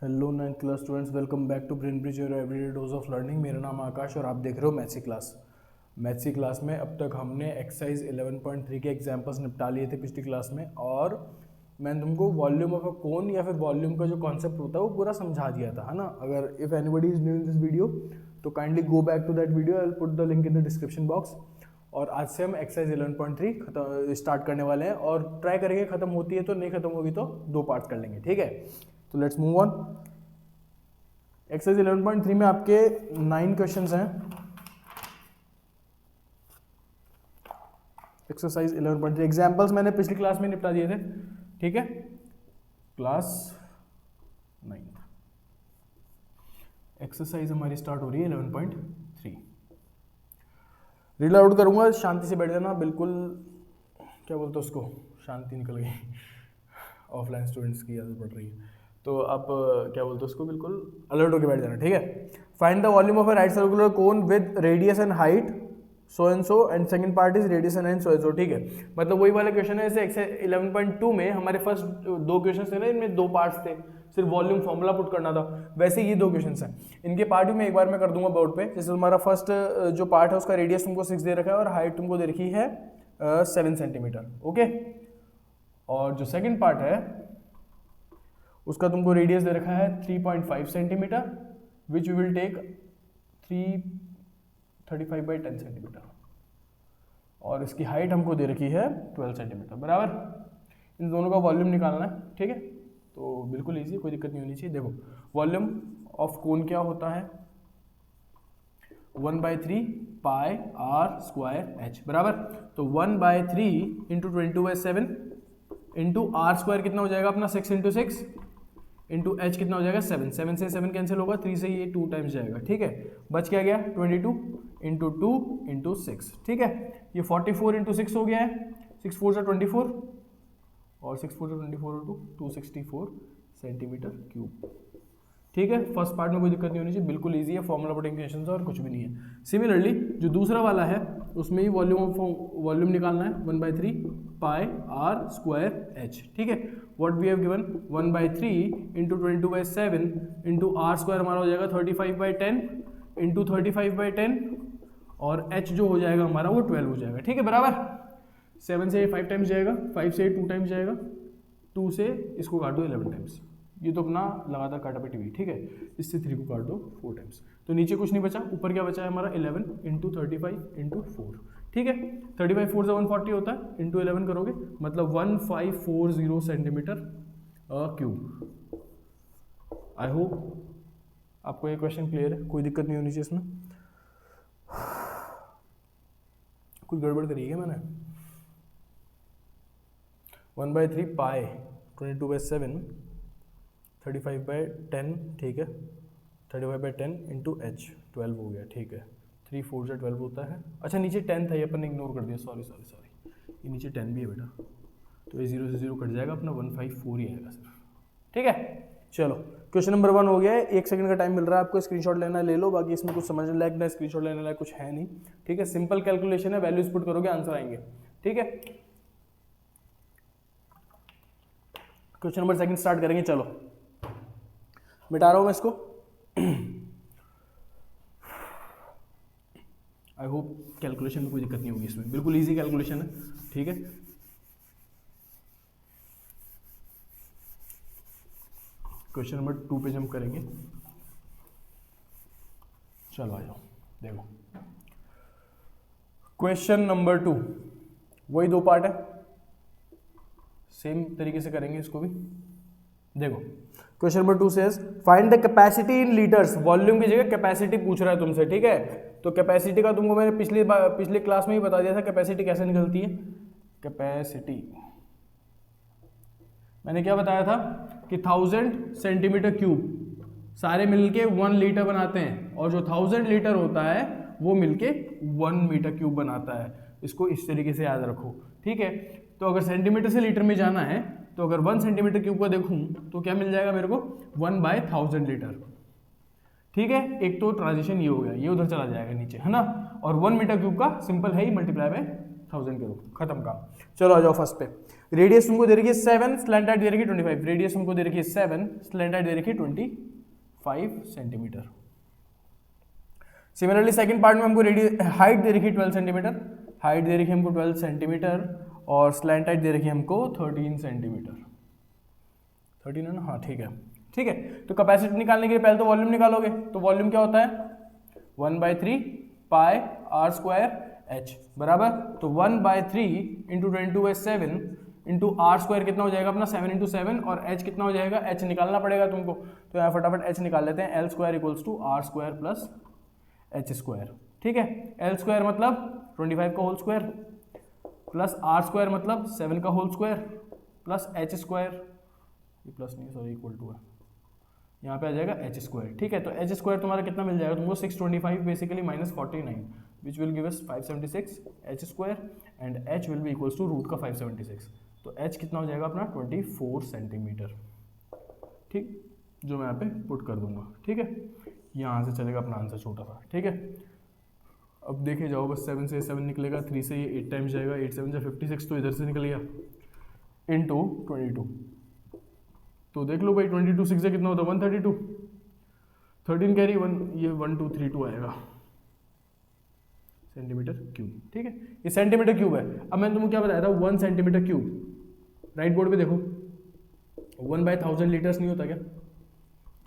Hello 9th class students, welcome back to Brain Bridge your everyday dose of learning. मेरा नाम आकाश और आप देख रहे हो मैथ्स क्लास। मैथ्स क्लास में अब तक हमने एक्सरसाइज 11.3 के एग्जाम्पल्स निपटा लिए थे पिछली क्लास में, और मैंने तुमको वॉल्यूम ऑफ अ कोन या फिर वॉल्यूम का जो कॉन्सेप्ट होता है वो पूरा समझा दिया था, है ना। अगर if anybody is new in this video तो kindly go back to that video, I will put the link in the description box. और आज से हम एक्सरसाइज 11.3 स्टार्ट करने वाले हैं और ट्राई करेंगे, खत्म होती है तो, नहीं खत्म होगी तो 2 पार्ट्स कर लेंगे, ठीक है। तो लेट्स मूव ऑन। एक्सरसाइज 11.3 में आपके 9 क्वेश्चंस हैं। एक्सरसाइज 11.3 एग्जांपल्स मैंने पिछली क्लास में निपटा दिए थे, ठीक है। क्लास 9 एक्सरसाइज हमारी स्टार्ट हो रही है 11.3। रीड आउट करूंगा, शांति से बैठ जाना, बिल्कुल क्या बोलते हैं उसको, शांति निकल गई ऑफलाइन स्टूडेंट्स की आदत पड़ रही है, तो आप क्या बोलते हैं उसको, बिल्कुल अलर्ट होकर बैठ जाना, ठीक है। Find the volume of a right circular cone with radius and height so and so, and second part is radius and so and so, ठीक है। मतलब वही वाला क्वेश्चन है, जैसे एक्सरसाइज 11.2 में हमारे फर्स्ट 2 क्वेश्चन थे ना, इनमें 2 पार्ट्स थे, सिर्फ वॉल्यूम फॉर्मूला पुट करना था। वैसे ये 2 क्वेश्चन हैं, इनके पार्ट भी मैं एक बार में कर दूंगा बोर्ड पे। जैसे तुम्हारा फर्स्ट जो पार्ट है उसका रेडियस तुमको 6 दे रखा है और हाइट तुमको दे रखी है 7 सेंटीमीटर, ओके। और जो सेकेंड पार्ट है उसका तुमको रेडियस दे रखा है 3.5 centimetre, which we will take 335 by 10 centimetre, और इसकी हाइट हमको दे रखी है 12 सेंटीमीटर, बराबर। इन दोनों का वॉल्यूम निकालना है, ठीक है। तो बिल्कुल इजी, कोई दिक्कत नहीं होनी चाहिए। देखो वॉल्यूम ऑफ कोन क्या होता है, 1/3 पाई आर स्क्वायर एच, बराबर। तो 1/3 इंटू 22/7 इंटू आर स्क्वायर कितना हो जाएगा अपना, 6 इंटू 6 इंटू एच कितना हो जाएगा 7। 7 से 7 कैंसिल होगा, 3 से ये 2 टाइम्स जाएगा, ठीक है। बच क्या गया 22 इंटू 2 इंटू 6, ठीक है। ये 44 इंटू 6 हो गया है, 6 4 से 24 और 6 4 से 24 इंटू 264 सेंटीमीटर क्यूब, ठीक है। फर्स्ट पार्ट में कोई दिक्कत नहीं होनी चाहिए, बिल्कुल इजी है, फॉर्मूला पुटिंग क्वेश्चन और कुछ भी नहीं है। सिमिलरली जो दूसरा वाला है उसमें ही वॉल्यूम निकालना है, 1/3 पाई आर स्क्वायर एच, ठीक है। What we have given 1/3 into 22/7 into R square हमारा हो जाएगा 35/10 इंटू 35/10, और एच जो हो जाएगा हमारा वो 12 हो जाएगा, ठीक है, बराबर। 7 से 5 टाइम्स जाएगा, 5 से 2 टाइम्स जाएगा, 2 से इसको काट दो 11 टाइम्स, ये तो अपना लगातार काटा पिटी हुई, ठीक है। इससे 3 को काट दो 4 टाइम्स, तो नीचे कुछ नहीं बचा, ऊपर क्या बचा है हमारा 11 इंटू 35 इंटू 4, ठीक है। 35 4 से 140 होता है, इंटू 11 करोगे मतलब 1540 सेंटीमीटर क्यूब। आई होप आपको ये क्वेश्चन क्लियर है, कोई दिक्कत नहीं होनी चाहिए इसमें। कुछ गड़बड़ करी है मैंने। 1/3 पाई 22/7 35/10, ठीक है। 35/10 इंटू एच 12 हो गया, ठीक है। 3 4 से 12 होता है। अच्छा नीचे 10 था, ये अपन ने इग्नोर कर दिया, सॉरी, ये नीचे 10 भी है बेटा, तो ये 0 से 0 कट जाएगा, अपना 154 ही आएगा सिर्फ, ठीक है। चलो क्वेश्चन नंबर 1 हो गया है। 1 सेकंड का टाइम मिल रहा है आपको, स्क्रीनशॉट लेना ले लो, बाकी इसमें कुछ समझने लायक ना स्क्रीनशॉट लेने लायक कुछ है नहीं, ठीक है। सिंपल कैलकुलेशन है, वैल्यूज पुट करोगे आंसर आएंगे, ठीक है। क्वेश्चन नंबर 2 स्टार्ट करेंगे, चलो मिटा रहा हूं मैं इसको। आई होप कैलकुलेशन में कोई दिक्कत नहीं होगी इसमें, बिल्कुल इजी कैलकुलेशन है, ठीक है। क्वेश्चन नंबर 2 पे जंप करेंगे, चलो आ जाओ। देखो क्वेश्चन नंबर 2, वही 2 पार्ट है, सेम तरीके से करेंगे इसको भी। देखो question number 2 says find the capacity in litres, volume की जगह कैपेसिटी पूछ रहा है तुमसे, ठीक है। तो कैपेसिटी का तुमको मैंने पिछली क्लास में ही बता दिया था, कैपेसिटी कैसे निकलती है। कैपेसिटी मैंने क्या बताया था कि 1000 सेंटीमीटर क्यूब सारे मिलके 1 लीटर बनाते हैं, और जो 1000 लीटर होता है वो मिलके 1 मीटर क्यूब बनाता है। इसको इस तरीके से याद रखो, ठीक है। तो अगर सेंटीमीटर से लीटर में जाना है तो अगर 1 सेंटीमीटर क्यूब का देखूं तो क्या मिल जाएगा मेरे को 1/1000 लीटर, ठीक है। एक तो ट्रांजिशन ये हो गया, ये उधर चला जाएगा नीचे, है ना। और 1 मीटर क्यूब का सिंपल है ही, मल्टीप्लाई बाय 1000 करो, खत्म काम। चलो आ जाओ फर्स्ट पे। रेडियस तुमको दे रखी है 7, स्लैंट हाइट दे रखी है 25, रेडियस तुमको दे रखी है 7, स्लैंट हाइट दे रखी है 25 सेंटीमीटर। सिमिलरली सेकंड पार्ट में हमको हाइट दे रखी है 12 सेंटीमीटर, हाइट दे रखी है हमको 12 सेंटीमीटर और स्लैंट हाइट दे रखी है हमको 13 सेंटीमीटर। 13 है ना, हाँ ठीक है, ठीक है। तो कैपेसिटी निकालने के लिए पहले तो वॉल्यूम निकालोगे, तो वॉल्यूम क्या होता है 1/3 पाई आर स्क्वायर एच बराबर, तो 1/3 इंटू 10⁻⁷ इंटू आर स्क्वायर कितना हो जाएगा अपना 7 × 7 और एच कितना हो जाएगा, एच निकालना पड़ेगा तुमको, तो यहाँ फटाफट एच निकाल लेते हैं। L² = R² + H², ठीक है। L² मतलब 25 का होल स्क्वायर प्लस R² मतलब 7 का होल स्क्वायर प्लस H², ये प्लस नहीं सॉरी इक्वल टू है, यहाँ पे आ जाएगा H², ठीक है। तो H² तुम्हारा कितना मिल जाएगा तुमको 625 basically minus 49 which will give us 576 H² and H will be equals to root का 576, तो H कितना हो जाएगा अपना 24 सेंटीमीटर, ठीक, जो मैं यहाँ पे पुट कर दूंगा, ठीक है। यहाँ से चलेगा अपना आंसर छोटा सा, ठीक है। अब देखे जाओ बस 7 से 7 निकलेगा, 3 से ये 8 टाइम्स जाएगा, 8 7 से 56 तो इधर से निकल गया इंटू 22, तो देख लो भाई 22 6 से कितना होता है 132, 13 कैरी 1, ये 1232 आएगा सेंटीमीटर क्यूब, ठीक है। ये सेंटीमीटर क्यूब है। अब मैंने तुमको क्या बताया था 1 सेंटीमीटर क्यूब, राइट बोर्ड पे देखो 1/1000 लीटर्स नहीं होता क्या,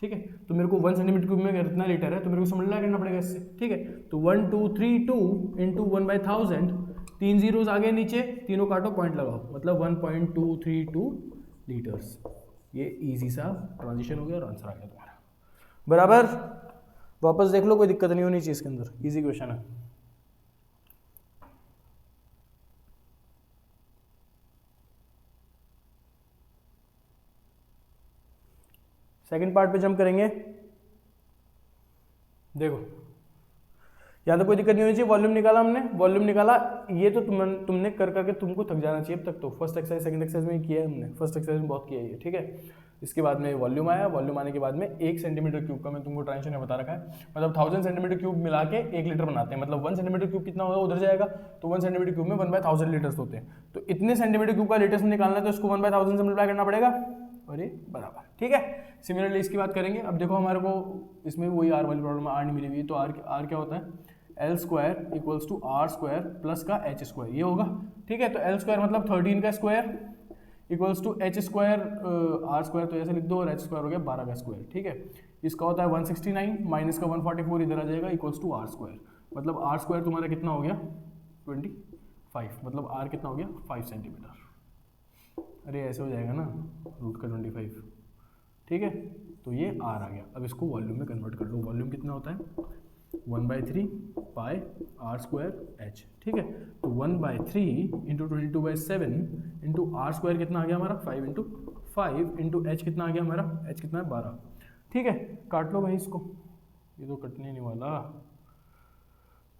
ठीक है। तो मेरे को 1 सेंटीमीटर क्यूब में कितना लीटर है तो मेरे को समझना करना पड़ेगा इससे, ठीक है। तो 1232 इंटू 1/1000, 3 जीरोस आगे नीचे, तीनों काटो पॉइंट लगाओ, मतलब 1.232 लीटर्स। ये इजी सा ट्रांजिशन हो गया और आंसर आ गया तुम्हारा बराबर। वापस देख लो, कोई दिक्कत नहीं होनी चाहिए इसके अंदर, इजी क्वेश्चन है। सेकंड पार्ट पे जंप करेंगे, देखो यहाँ तो कोई दिक्कत नहीं होनी चाहिए। वॉल्यूम निकाला हमने, वॉल्यूम निकाला, ये तो तुमने कर करके तुमको थक जाना चाहिए अब तक तो। फर्स्ट एक्सरसाइज सेकंड एक्सरसाइज में किया है हमने, फर्स्ट एक्सरसाइज में बहुत किया है ये, ठीक है। इसके बाद में वॉल्यूम आया, वॉल्यूम आने के बाद में 1 सेंटीमीटर क्यूब का मैं तुमको ट्रांजिशन में बता रखा है, मतलब 1000 सेंटीमीटर क्यूब मिला के 1 लीटर बनाते हैं, मतलब 1 सेंटीमीटर क्यूब कितना होगा उधर जाएगा, तो 1 सेंटीमीटर क्यूब में 1/1000 लीटर्स होते हैं, तो इतने सेंटीमीटर क्यूब का लीटर्स में निकालना है तो इसको 1/1000 से मल्टीप्लाई करना पड़ेगा और ये बराबर, ठीक है। सिमिलरली इसकी बात करेंगे। अब देखो हमारे को इसमें वही आर वाली प्रॉब्लम में आर नहीं मिली हुई है, तो आर क्या होता है L² = R² प्लस का H², ये होगा, ठीक है। तो L² मतलब 13 का square equals to H² R² तो ऐसे लिख दो, और H² हो गया 12 का स्क्वायर, ठीक है। इसका होता है 169 माइनस का 144 इधर आ जाएगा इक्वल्स टू R², मतलब R² तुम्हारा कितना हो गया 25, मतलब R कितना हो गया 5 सेंटीमीटर। अरे ऐसे हो जाएगा ना रूट का 25, ठीक है। तो ये R आ गया। अब इसको वॉल्यूम में कन्वर्ट कर लो, वॉल्यूम कितना होता है 1/3 पाई R² H, ठीक है। तो 1/3 इंटू 22/7 इंटू R² कितना आ गया हमारा 5 इंटू 5 इंटू H कितना आ गया हमारा, H कितना है 12, ठीक है। काट लो भाई इसको, ये तो कटने नहीं वाला,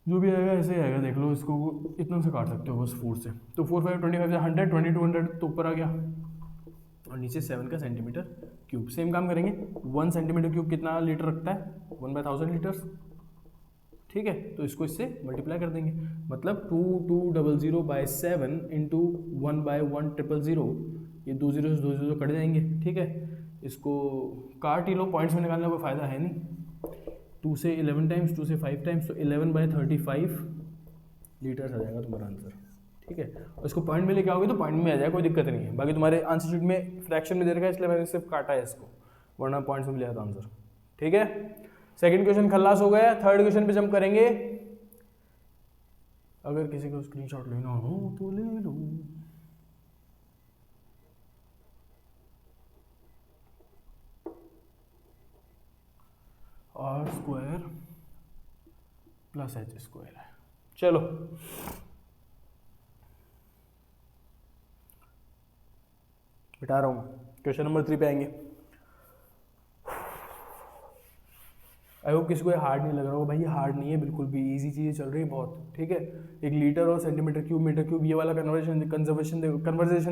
जो भी आएगा ऐसे ही आएगा, देख लो इसको इतना से काट सकते हो बस 4 से, तो 4 5 25 से 100 2200 तो ऊपर आ गया, और नीचे 7 का सेंटीमीटर क्यूब। सेम काम करेंगे, 1 सेंटीमीटर क्यूब कितना लीटर रखता है 1/1000 लीटर्स, ठीक है। तो इसको इससे मल्टीप्लाई कर देंगे, मतलब 2200/7 इंटू 1/1000, ये 2 जीरो से 2 जीरो कट जाएंगे, ठीक है। इसको काट ही लो, पॉइंट्स में निकालने का कोई फायदा है नहीं। 2 से 11 टाइम्स, 2 से 5 टाइम्स, तो 11/35 लीटर्स आ जाएगा तुम्हारा आंसर, ठीक है। और इसको पॉइंट में लेके आओगे तो पॉइंट में आ जाएगा, कोई दिक्कत नहीं है। बाकी तुम्हारे आंसर शीट में फ्रैक्शन में दे रखा है, इसलिए मैंने सिर्फ काटा है इसको, वरना पॉइंट्स में लिया था आंसर, ठीक है। सेकंड क्वेश्चन खल्लास हो गया। थर्ड क्वेश्चन पे जंप करेंगे। अगर किसी को स्क्रीनशॉट लेना हो तो ले लो। R² प्लस H² है, चलो बिठा रहा हूँ। क्वेश्चन नंबर 3 पे आएंगे। आई होप किसी को हार्ड नहीं लग रहा होगा, भाई ये हार्ड नहीं है बिल्कुल भी, इजी चीज़ें चल रही है बहुत, ठीक है। एक लीटर और सेंटीमीटर क्यूब मीटर क्यूब ये वाला कन्वर्जेशन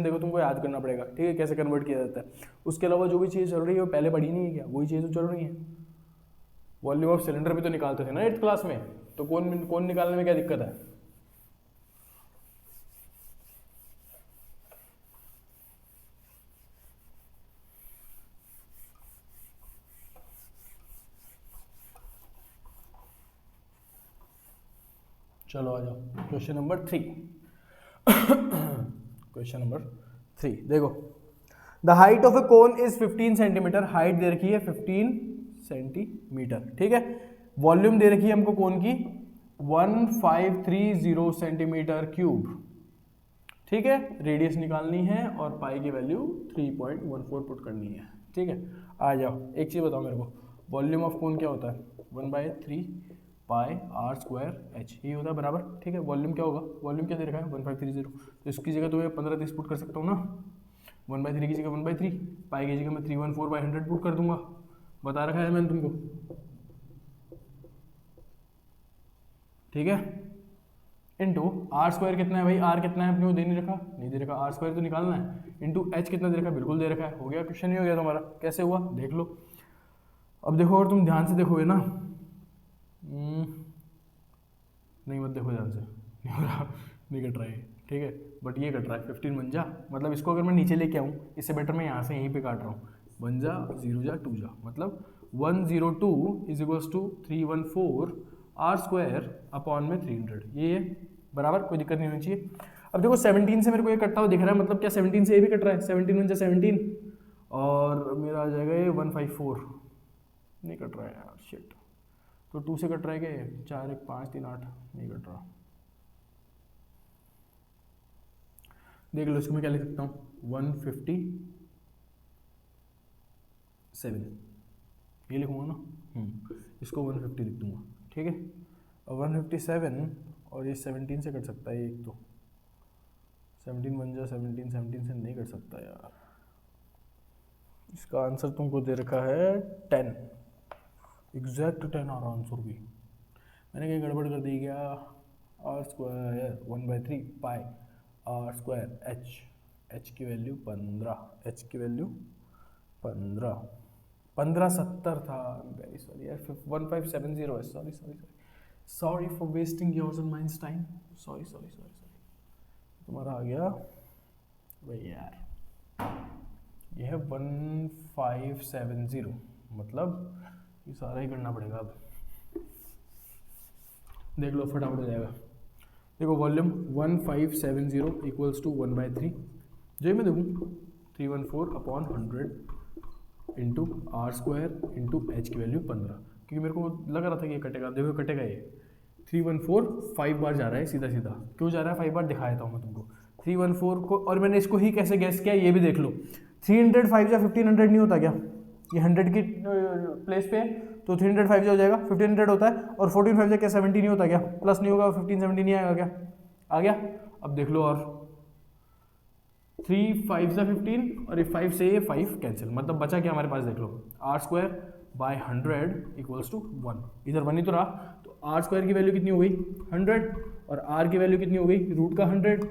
देखो तुमको याद करना पड़ेगा, ठीक है, कैसे कन्वर्ट किया जाता है। उसके अलावा जो भी चीज़ चल रही है वो पहले पढ़ी नहीं है क्या, वही चीज़ तो चल रही है। वॉल्यूम ऑफ सिलेंडर भी तो निकालते थे ना 8th क्लास में, तो कौन निकालने में क्या दिक्कत है। चलो आ जाओ क्वेश्चन नंबर 3। क्वेश्चन नंबर 3 देखो, the height of a cone is 15 centimetre. Height दे रखी है 15 सेंटीमीटर, ठीक है। वॉल्यूम दे रखी है हमको कोन की 1530 सेंटीमीटर क्यूब, ठीक है। रेडियस निकालनी है और पाई की वैल्यू 3.14 पुट करनी है, ठीक है। आ जाओ, एक चीज़ बताओ मेरे को, वॉल्यूम ऑफ कोन क्या होता है 1/3 पाई आर स्क्वायर एच, ये होता है बराबर, ठीक है। वॉल्यूम क्या होगा, वॉल्यूम क्या दे रखा है 1530, तो इसकी जगह तो मैं 1530 पुट कर सकता हूँ ना। 1/3 की जगह 1/3, पाई की जगह मैं 314/100 पुट कर दूंगा, बता रखा है मैंने तुमको, ठीक है। इंटू आर स्क्वायर कितना है भाई, आर कितना है अपने को दे नहीं रखा, नहीं दे रखा, आर स्क्वायर तो निकालना है। इंटू एच कितना दे रखा है, बिल्कुल दे रखा है। हो गया, क्वेश्चन नहीं हो गया तुम्हारा। कैसे हुआ देख लो। अब देखो, अगर तुम ध्यान से देखोगे ना, नहीं मत देखो ध्यान से, नहीं हो रहा, नहीं कट रहा है, ठीक है। बट ये कट रहा है 15 बन जा, मतलब इसको अगर मैं नीचे लेके आऊँ, इससे बेटर मैं यहाँ से यहीं पे काट रहा हूँ। 1 जा 0 जा 2 जा, मतलब 102 is equals to 314 R square upon में 300, ये बराबर, कोई दिक्कत नहीं होनी चाहिए। अब देखो 17 से मेरे को ये कटता हुआ दिख रहा है, मतलब क्या 17 से ये भी कट रहा है, 17 1 जा 17 और मेरा आ जाएगा ये 154, नहीं कट रहा है यार, शिट। तो 2 से कट रहा है क्या, 4 1 5 3 8, नहीं कट रहा। देख लो, इसको मैं क्या लिख सकता हूँ 157, ये लिखूंगा ना, इसको 150 लिख दूंगा, ठीक है। और 157 और ये 17 से कट सकता है एक, तो 17 बन जा 17, 17 से नहीं कट सकता यार। इसका आंसर तुमको दे रखा है 10, एग्जैक्ट 10 आ रहा आंसर भी। मैंने कहीं गड़बड़ कर दी क्या, R square 1/3 pi R square H, H की वैल्यू 15, एच की वैल्यू 1570 था, वेरी सॉरी यार, 1570 है, sorry sorry sorry sorry for wasting yours and mines time, sorry sorry sorry sorry. तुम्हारा आ गया भाई यार, ये है 1570, मतलब ये सारा ही करना पड़ेगा अब। देख लो फटाफट हो जाएगा। देखो वॉल्यूम 1570 इक्वल्स टू 1/3, जो मैं देखूँ 314 upon 100 into R square into H की वैल्यू 15, क्योंकि मेरे को लग रहा था कि ये कटेगा। देखो कटेगा, ये 314 5 बार जा रहा है सीधा सीधा, क्यों जा रहा है 5 बार दिखा देता हूँ मैं तुमको। 314 को, और मैंने इसको ही कैसे गैस किया ये भी देख लो। 305 या 1500 नहीं होता क्या, ये 100 की प्लेस पे है, तो 305 हो जाएगा, 1500 होता है, और 14 क्या 70 नहीं होता क्या, प्लस नहीं होगा, 15 70 नहीं आएगा क्या, आ गया। अब देख लो, और 3 5 15 और ये 5 से ये 5 कैंसिल, मतलब बचा क्या हमारे पास, देख लो R square by 100 equals to 1, इधर 1 ही तो रहा, तो आर स्क्वायर की वैल्यू कितनी हो गई 100, और आर की वैल्यू कितनी हो गई रूट का 100,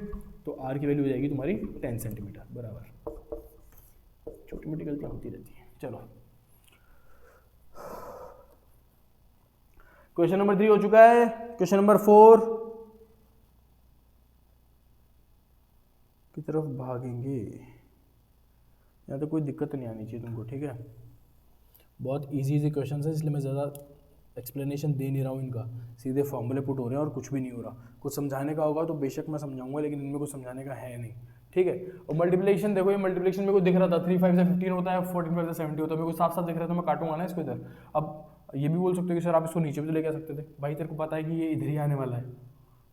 तो आर की वैल्यू हो जाएगी तुम्हारी 10 सेंटीमीटर, बराबर। छोटी मोटी गलतियाँ होती रहती हैं। चलो क्वेश्चन नंबर 3 हो चुका है। क्वेश्चन नंबर 4 की तरफ भागेंगे, यहाँ तो कोई दिक्कत नहीं आनी चाहिए तुमको, ठीक है। बहुत इजी क्वेश्चन है, इसलिए मैं ज़्यादा एक्सप्लेनेशन दे नहीं रहा हूँ इनका, सीधे फॉर्मूले पुट हो रहे हैं और कुछ भी नहीं हो रहा। कुछ समझाने का होगा तो बेशक मैं समझाऊंगा, लेकिन इनमें कुछ समझाने का है नहीं, ठीक है। और मल्टीप्लिकेशन देखो, ये मल्टीप्लिकेशन मेरे को दिख रहा था 3 5 से 15 होता है, 14 5 से 70 होता है, मेरे को साफ साफ दिख रहा था, मैं काटूंगा ना इसको इधर। अब ये भी बोल सकते हो कि सर आप इसको नीचे भी तो लेके आ सकते थे, भाई तेरे को पता है कि ये इधर ही आने वाला है,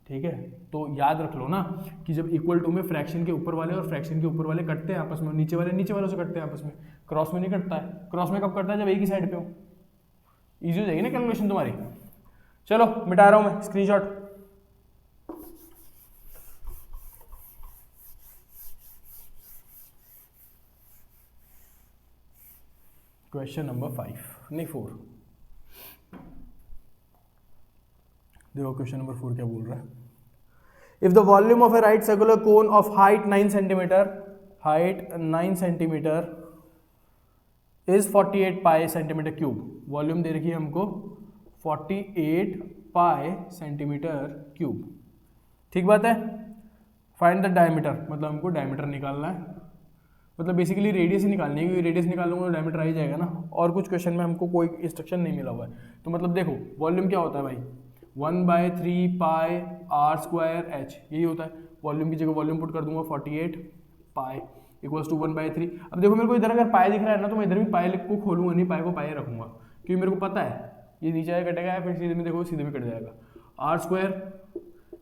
ठीक है। तो याद रख लो ना कि जब इक्वल टू में फ्रैक्शन के ऊपर वाले और फ्रैक्शन के ऊपर वाले कटते हैं आपस में, नीचे वालों से कटते हैं आपस में, क्रॉस में नहीं कटता है। क्रॉस में कब कटता है, जब एक ही साइड पे हो। इजी हो जाएगी ना कैलकुलेशन तुम्हारी। चलो मिटा रहा हूं मैं स्क्रीनशॉट। क्वेश्चन नंबर 5 नहीं 4, देखो क्वेश्चन नंबर 4 क्या बोल रहा है। If the volume of a right circular cone of height 9 centimetre, height 9 centimetre is 48 pi centimetre cube, volume दे रखी है हमको 48 पाई सेंटीमीटर क्यूब, ठीक बात है। फाइंड द डायमीटर, मतलब हमको डायमीटर निकालना है, मतलब बेसिकली रेडियस ही निकालनी है, क्योंकि रेडियस निकालूंगा तो डायमीटर आ ही जाएगा ना। और कुछ क्वेश्चन में हमको कोई इंस्ट्रक्शन नहीं मिला हुआ है, तो मतलब देखो वॉल्यूम क्या होता है भाई 1/3 पाई आर स्क्वायर एच, यही होता है। वॉल्यूम की जगह वॉल्यूम पुट कर दूंगा 48 पाई इक्वल्स टू 1/3। अब देखो मेरे को इधर अगर पाई दिख रहा है ना तो मैं इधर भी पाई को खोलूंगा नहीं, पाई को पाई रखूंगा, क्योंकि मेरे को पता है ये नीचे आया कटेगा, फिर सीधे में देखो सीधे में कट जाएगा। आर स्क्वायर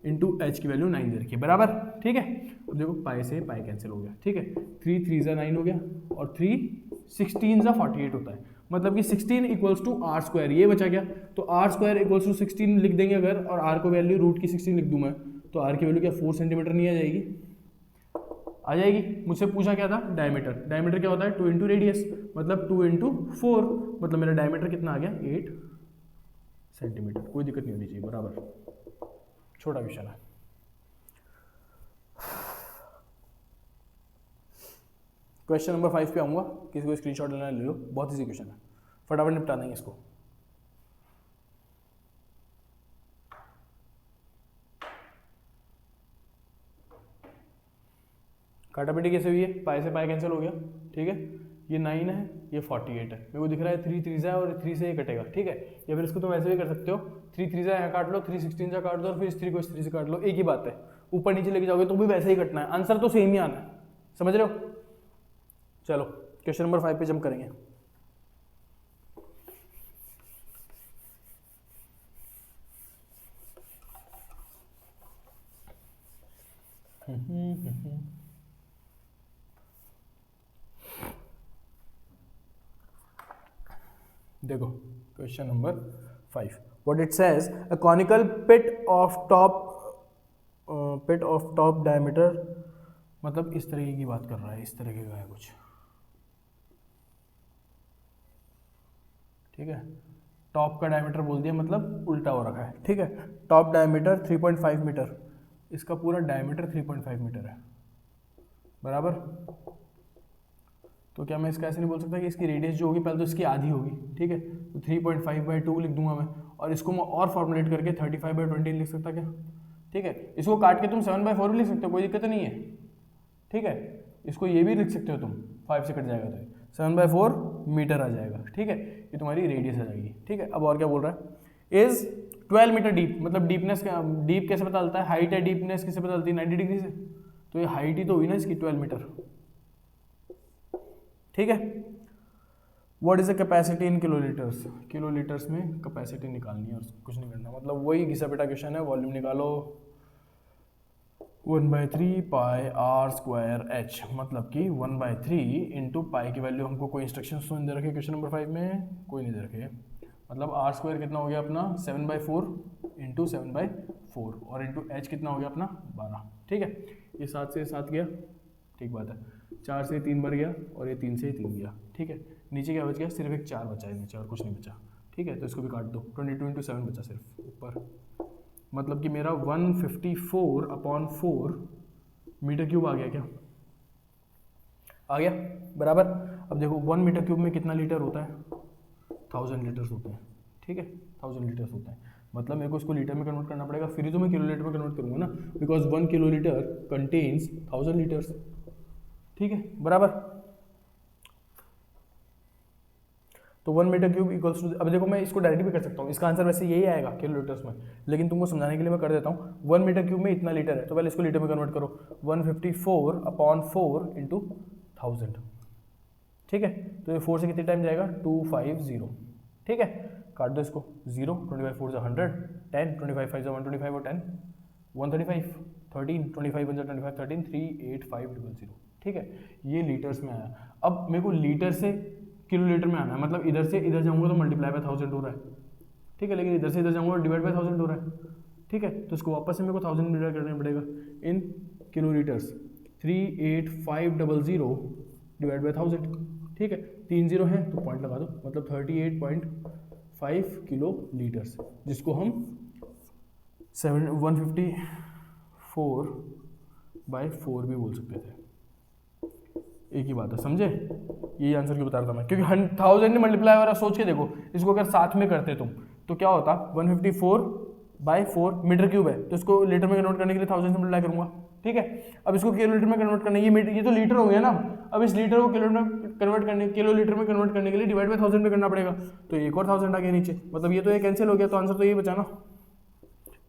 इंटू एच की वैल्यू 9 दे रखी है, बराबर, ठीक है। अब देखो पाई से पाई कैंसिल हो गया, ठीक है। 3 3 ज़ा 9 हो गया और 3 16 ज़ा 48 होता है, मतलब कि 16 इक्वल्स टू आर स्क्वायर, ये बचा गया। तो आर स्क्वायर इक्वल्स टू 16 लिख देंगे अगर, और आर को वैल्यू रूट की 16 लिख दूँ मैं, तो आर की वैल्यू क्या 4 सेंटीमीटर नहीं आ जाएगी? आ जाएगी। मुझसे पूछा क्या था? डायमीटर। डायमीटर क्या होता है? 2 इंटू रेडियस, मतलब 2 इंटू 4, मतलब मेरा डायमीटर कितना आ गया? 8 सेंटीमीटर। कोई दिक्कत नहीं होनी चाहिए, बराबर, छोटा क्वेश्चन है। क्वेश्चन नंबर 5 पे आऊँगा, किसी को स्क्रीनशॉट लेना ले लो, बहुत इजी क्वेश्चन है, फटाफट निपटा देंगे इसको। काटापिटी कैसे हुई है? पाई से पाई कैंसिल हो गया, ठीक है। ये 9 है, ये 48 है, मेरे को दिख रहा है 3 3 है और 3 से ये कटेगा, ठीक है। या फिर इसको तुम ऐसे भी कर सकते हो, 3 3 यहाँ काट लो, 3 16 से काट दो और फिर इस 3 को इस 3 से काट लो, एक ही बात है। ऊपर नीचे लेके जाओगे तो भी वैसे ही कटना है, आंसर तो सेम ही आना है, समझ रहे हो। चलो क्वेश्चन नंबर 5 पे जंप करेंगे। देखो question number 5, what it says, a conical pit of top diameter, मतलब इस तरीके की बात कर रहा है, इस तरीके का है कुछ, ठीक है। टॉप का डायमीटर बोल दिया, मतलब उल्टा हो रखा है, ठीक है। टॉप डायमीटर 3.5 मीटर, इसका पूरा डायमीटर 3.5 मीटर है, बराबर। तो क्या मैं इसका ऐसे नहीं बोल सकता कि इसकी रेडियस जो होगी पहले तो इसकी आधी होगी, ठीक है। तो 3.5/2 लिख दूंगा मैं, और इसको मैं और फॉर्मुलेट करके 35/20 लिख सकता क्या, ठीक है। इसको काट के तुम 7/4 भी लिख सकते हो, कोई दिक्कत नहीं है, ठीक है। इसको ये भी लिख सकते हो तुम, 5 से कट जाएगा तो 7/4 मीटर आ जाएगा, ठीक है। ये तुम्हारी रेडियस आ जाएगी, ठीक है। अब और क्या बोल रहा है, इज 12 मीटर डीप, मतलब डीपनेस का, डीप कैसे पता चलता है? हाइट है, डीपनेस किसे पता चलती है? 90 डिग्री से, तो ये हाइट ही तो हुई ना इसकी 12 मीटर, ठीक है। What is the capacity in kilolitres, kilolitres में कैपेसिटी निकालनी है और कुछ नहीं करना, मतलब वही घिसा पिटा क्वेश्चन है। वॉल्यूम निकालो 1/3 पाई आर स्क्वायर एच, मतलब कि 1/3 इंटू पाई की वैल्यू हमको कोई इंस्ट्रक्शन तो नहीं दे रखे क्वेश्चन नंबर 5 में, कोई नहीं दे रखे, मतलब आर स्क्वायर कितना हो गया अपना 7/4 इंटू 7/4 और इंटू एच कितना हो गया अपना 12, ठीक है। ये 7 से 7 गया, ठीक बात है। 4 से 3 बढ़ गया और ये 3 से 3 गया, ठीक है। नीचे क्या बच गया? सिर्फ एक 4 बचा है नीचे, और कुछ नहीं बचा, ठीक है। तो इसको भी काट दो, 22 इंटू 7 बचा सिर्फ ऊपर, मतलब कि मेरा 154/4 मीटर क्यूब आ गया, क्या आ गया, बराबर। अब देखो 1 मीटर क्यूब में कितना लीटर होता है? 1000 लीटर्स होते हैं, ठीक है, 1000 लीटर्स होते हैं, मतलब मेरे को इसको लीटर में कन्वर्ट करना पड़ेगा, फिर ही तो मैं किलोलीटर में कन्वर्ट करूँगा ना, बिकॉज 1 किलोलीटर कंटेन्स 1000 लीटर्स, ठीक है, बराबर। तो 1 मीटर क्यूब इक्वल्स टू, अब देखो मैं इसको डायरेक्ट भी कर सकता हूँ, इसका आंसर वैसे यही आएगा किलोलीटर्स में, लेकिन तुमको समझाने के लिए मैं कर देता हूँ। 1 मीटर क्यूब में इतना लीटर है, तो पहले इसको लीटर में कन्वर्ट करो, 154/4 इंटू 1000, ठीक है। तो ये 4 से कितने टाइम जाएगा? 250, ठीक है। काट दो इसको, 0, 25/4 से 100, 10, 25/5 से 125 और 10 135, 13, 25 बन जाए 25, 13, 38500, ठीक है। ये लीटर्स में आया। अब मेरे को लीटर से किलोलीटर में आना है, मतलब इधर से इधर जाऊंगा तो मल्टीप्लाई बाय 1000 हो रहा है, ठीक है, लेकिन इधर से इधर जाऊंगा तो डिवाइड बाय 1000 हो रहा है, ठीक है। तो इसको वापस से मेरे को 1000 मीटर करना पड़ेगा इन किलोलीटर्स, 38500 डिवाइड बाय 1000, ठीक है। 3 0 है तो पॉइंट लगा दो, मतलब 38.5 किलो लीटर्स, जिसको हम 154/4 भी बोल सकते थे, एक ही बात है, समझे। यही आंसर क्यों बता रहा था मैं, क्योंकि 1000 ने मल्टीप्लाई हो रहा है, सोच के देखो इसको अगर साथ में करते तुम तो क्या होता, 154/4 मीटर क्यूब है, तो इसको लीटर में कन्वर्ट करने के लिए 1000 से मल्टीप्लाई करूंगा, ठीक है। अब इसको किलोलीटर में कन्वर्ट करने, ये तो लीटर हो गया ना, अब इस लीटर को किलोलीटर में कन्वर्ट करने के लिए डिवाइड बाय 1000 पे करना पड़ेगा, तो एक और 1000 आ गया नीचे, मतलब ये तो ये कैंसिल हो गया, तो आंसर तो यही बचा ना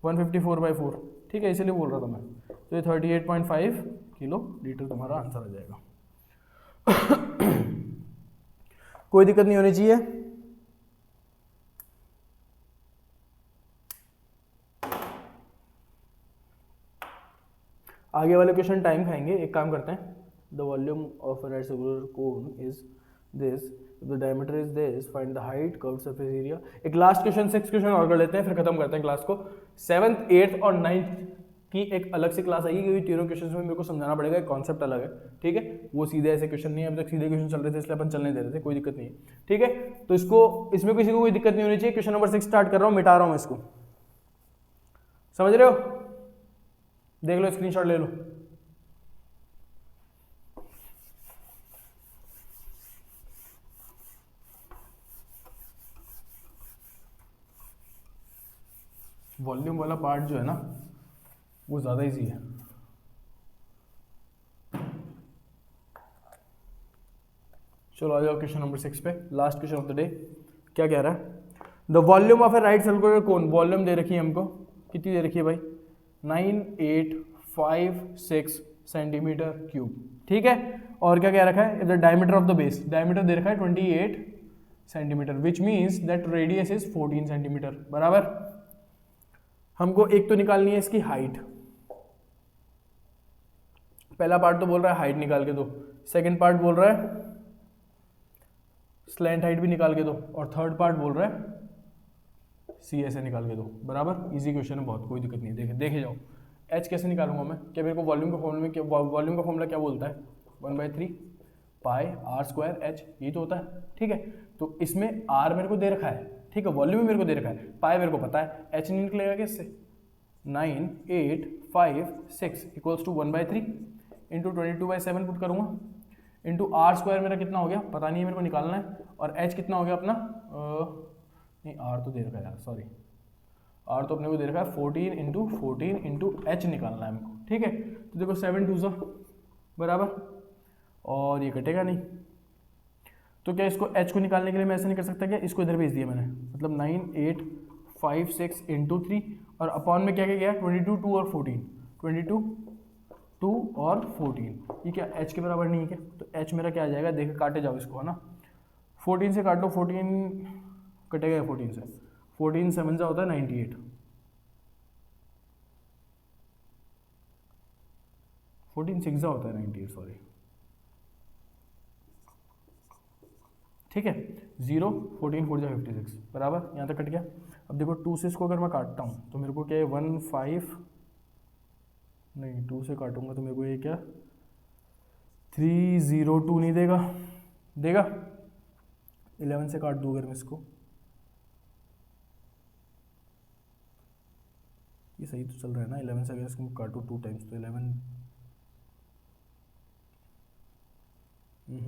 154/4, ठीक ठीक है, इसीलिए बोल रहा था मैं। तो ये 38.5 किलो लीटर तुम्हारा आंसर आ जाएगा। कोई दिक्कत नहीं होनी चाहिए। आगे वाले क्वेश्चन टाइम खाएंगे, एक काम करते हैं। The volume of a right circular cone is this, the diameter is this, find the height, curve surface area. एक लास्ट क्वेश्चन 6 क्वेश्चन और कर लेते हैं, फिर खत्म करते हैं क्लास को। 7th 8th और 9th की एक अलग से क्लास आएगी, क्योंकि तीनों क्वेश्चन में मेरे को समझाना पड़ेगा, एक कॉन्सेप्ट अलग है, ठीक है। वो सीधे ऐसे क्वेश्चन नहीं है, अभी तक सीधे क्वेश्चन चल रहे थे इसलिए अपन चलने दे रहे थे, कोई दिक्कत नहीं है, ठीक है। तो इसको, इसमें किसी को कोई दिक्कत नहीं होनी चाहिए। क्वेश्चन नंबर 6 स्टार्ट कर रहा हूँ, मिटा रहा हूँ इसको, समझ रहे हो? देख लो, स्क्रीनशॉट ले लो। वॉल्यूम वाला पार्ट जो है ना वो ज़्यादा इजी है। चलो आ जाओ क्वेश्चन नंबर 6 पे, last question of the day. क्या कह रहा है? The volume of a right circular cone, volume दे रखी है हमको, कितनी दे रखी है भाई? 9856 सेंटीमीटर क्यूब, ठीक है। और क्या कह रखा है? The diameter of the base, diameter दे रखा है 28 centimetre, which means that radius is 14 centimetre, बराबर। हमको एक तो निकालनी है इसकी हाइट। पहला पार्ट तो बोल रहा है हाइट निकाल के दो, सेकंड पार्ट बोल रहा है स्लैंट हाइट भी निकाल के दो, और थर्ड पार्ट बोल रहा है सी ऐसे निकाल के दो, बराबर। इजी क्वेश्चन है बहुत, कोई दिक्कत नहीं है। देखे जाओ, एच कैसे निकालूंगा मैं? क्या मेरे को वॉल्यूम का फॉर्मूला में, वॉल्यूम का फॉर्मूला क्या बोलता है? 1/3 पाई आर स्क्वायर एच, यही तो होता है, ठीक है। तो इसमें आर मेरे को दे रखा है, ठीक है, वॉल्यूम भी मेरे को दे रखा है, पाई मेरे को पता है, एच नहीं निकलेगा किससे? 9856 इक्वल्स टू 1/3 इंटू 22/7 पुट करूँगा, इंटू आर स्क्वायर मेरा कितना हो गया पता नहीं है, मेरे को निकालना है। और एच कितना हो गया अपना, नहीं आर तो दे रखा है यार, सॉरी, आर तो अपने को दे रखा है 14 इंटू एच निकालना है हमको, ठीक है। तो देखो 7 2 बराबर, और ये कटेगा नहीं। तो क्या इसको एच को निकालने के लिए मैं ऐसा नहीं कर सकता क्या? इसको इधर भेज दिया मैंने, मतलब 9856 इंटू 3, और अपॉन में क्या क्या गया? 22 2 और 14, 22 2 और 14, ये क्या h के बराबर नहीं है क्या? तो h मेरा क्या आ जाएगा? देखो काटे जाओ इसको, है ना, 14 से काटो, 14 कटेगा 14 से, 14 7 जा होता है 98, 14 6 जा होता है 98, सॉरी, ठीक है। 0 14 4 जा 56, बराबर, यहाँ तक कट गया। अब देखो 2 से इसको अगर मैं काटता हूँ तो मेरे को क्या है 15, नहीं 2 से काटूंगा तो मेरे को ये क्या 302 नहीं देगा, देगा 11 से काट दूँ अगर मैं इसको, ये सही तो चल रहा है ना, 11 से अगर इसको काटूँ 2 टाइम्स तो 11, कुछ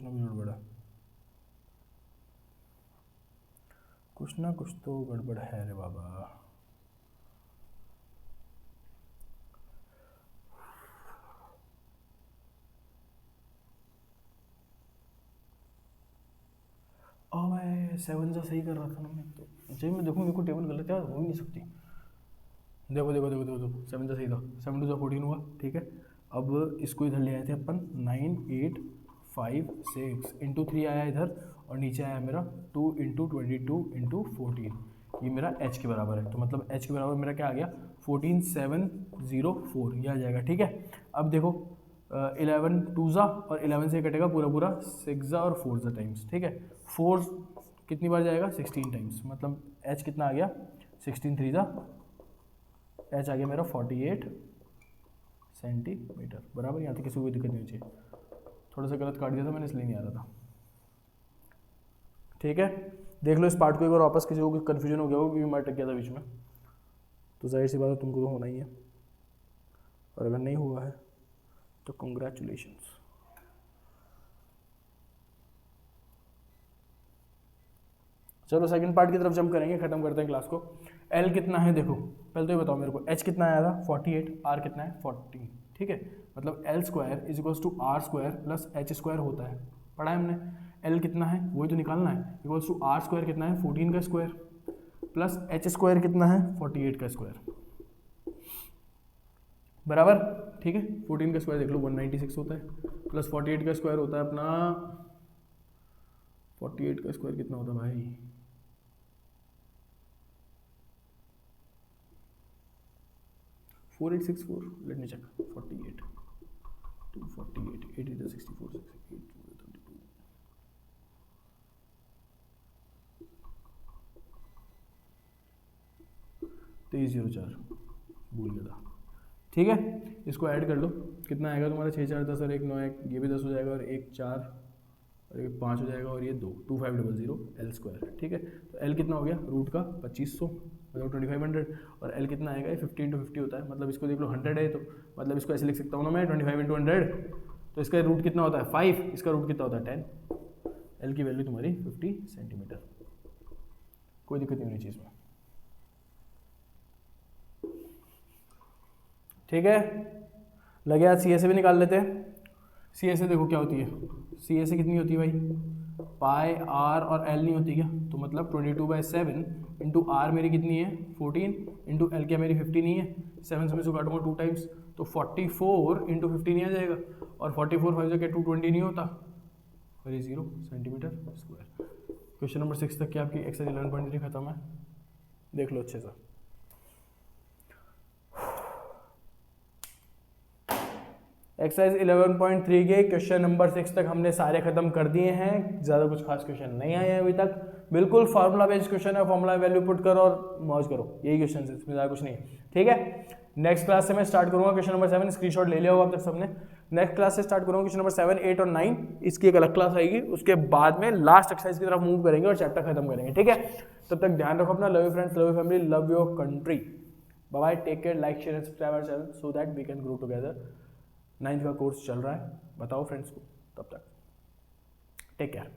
ना कुछ गड़बड़ है, कुछ ना कुछ तो गड़बड़ है रे बाबा। मैं 7 जा सही कर रहा था ना मैं, तो जब मैं देखूँ मेरे को टेबल गलत है, हो ही नहीं सकती। देखो देखो देखो देखो देखो 7 जा सही था, 7 2 जा 14 हुआ, ठीक है। अब इसको इधर ले आए थे अपन, 9856 इंटू 3 आया इधर, और नीचे आया मेरा 2 इंटू 22 इंटू 14, ये मेरा h के बराबर है। तो मतलब h के बराबर मेरा क्या आ गया 14704, ये आ जाएगा, ठीक है। अब देखो 11 2 जा और 11 से कटेगा पूरा पूरा 6 जा और 4 जा टाइम्स, ठीक है। 4 कितनी बार जाएगा 16 टाइम्स, मतलब h कितना आ गया 16 3 जा, h आ गया मेरा 48 सेंटीमीटर, बराबर। यहाँ तक किसी को कोई दिक्कत नहीं चाहिए, थोड़ा सा गलत काट दिया था मैंने इसलिए नहीं आ रहा था, ठीक है। देख लो इस पार्ट को एक बार वापस, किसी को कन्फ्यूजन हो गया हो क्योंकि मैं अटक गया था बीच में, तो जाहिर सी बात है तुमको तो होना ही है, और अगर नहीं हुआ है तो कंग्रेचुलेशंस। चलो सेकंड पार्ट की तरफ जंप करेंगे, खत्म करते हैं क्लास को। L कितना है देखो, पहले तो ये बताओ मेरे को, H कितना आया था 48, R कितना है 40, ठीक है। मतलब L square is equals to R square plus H square होता है, पढ़ा है हमने। L कितना है वही तो निकालना है, इक्वल्स टू R स्क्वायर कितना है 14 का स्क्वायर प्लस एच स्क्वायर कितना है 48 का स्क्वायर बराबर, ठीक है। 14 का स्क्वायर देख लो 196 होता है, प्लस 48 का स्क्वायर होता है अपना 48 का स्क्वायर कितना होता है भाई 4864, लेट मी चेक 48 248 8 is 64 6 8 32 2304 भूल गया था, ठीक है। इसको ऐड कर लो, कितना आएगा तुम्हारा 6 4 10 और 1 9 1, ये भी 10 हो जाएगा और 1 4 और 1 5 हो जाएगा और ये 2 2500 एल स्क्वायर, ठीक है। तो एल कितना हो गया रूट का 2500 मतलब 2500 और एल कितना आएगा, ये 15 × 50 होता है, मतलब इसको देख लो 100 है, तो मतलब इसको ऐसे लिख सकता हूँ ना मैं 25 × 100, तो इसका रूट कितना होता है 5, इसका रूट कितना होता है 10, एल की वैल्यू तुम्हारी 50 सेंटीमीटर, कोई दिक्कत नहीं होनी चीज़ में, ठीक है। लगे आज सी एस ए भी निकाल लेते हैं। सी एस ए देखो क्या होती है, सी एस ए कितनी होती है भाई पाई आर और एल नहीं होती क्या, तो मतलब 22/7 इंटू आर मेरी कितनी है 14 इंटू एल क्या मेरी 50 नहीं है, 7 से मैं इसको काटूंगा 2 टाइम्स तो 44 इंटू 50 नहीं आ जाएगा, और 44 5 क्या 220 नहीं होता, और ये 0 सेंटीमीटर स्क्वायर। क्वेश्चन नंबर 6 तक की आपकी एक्सरसाइज 11.3 खत्म है, देख लो अच्छे से। एक्सरसाइज 11.3 के क्वेश्चन नंबर 6 तक हमने सारे खत्म कर दिए हैं, ज़्यादा कुछ खास क्वेश्चन नहीं आए हैं अभी तक, बिल्कुल फार्मूला बेस्ड क्वेश्चन है, फार्मूला वैल्यू पुट करो और मौज करो, यही क्वेश्चन है, इसमें ज़्यादा कुछ नहीं, ठीक है। नेक्स्ट क्लास से मैं स्टार्ट करूँगा क्वेश्चन नंबर 7, स्क्रीनशॉट ले लिया होगा अब तक सबने। नेक्स्ट क्लास से स्टार्ट करूँगा क्वेश्चन नंबर 7 8 और 9, इसकी एक अलग क्लास आएगी, उसके बाद में लास्ट एक्सरसाइज की तरफ मूव करेंगे और चैप्टर खत्म करेंगे, ठीक है। तब तक ध्यान रखो अपना, love you friends, love you family, love your country, bye bye, take care, like share and subscribe our channel so that we can grow together. 9th का कोर्स चल रहा है, बताओ फ्रेंड्स को, तब तक टेक केयर।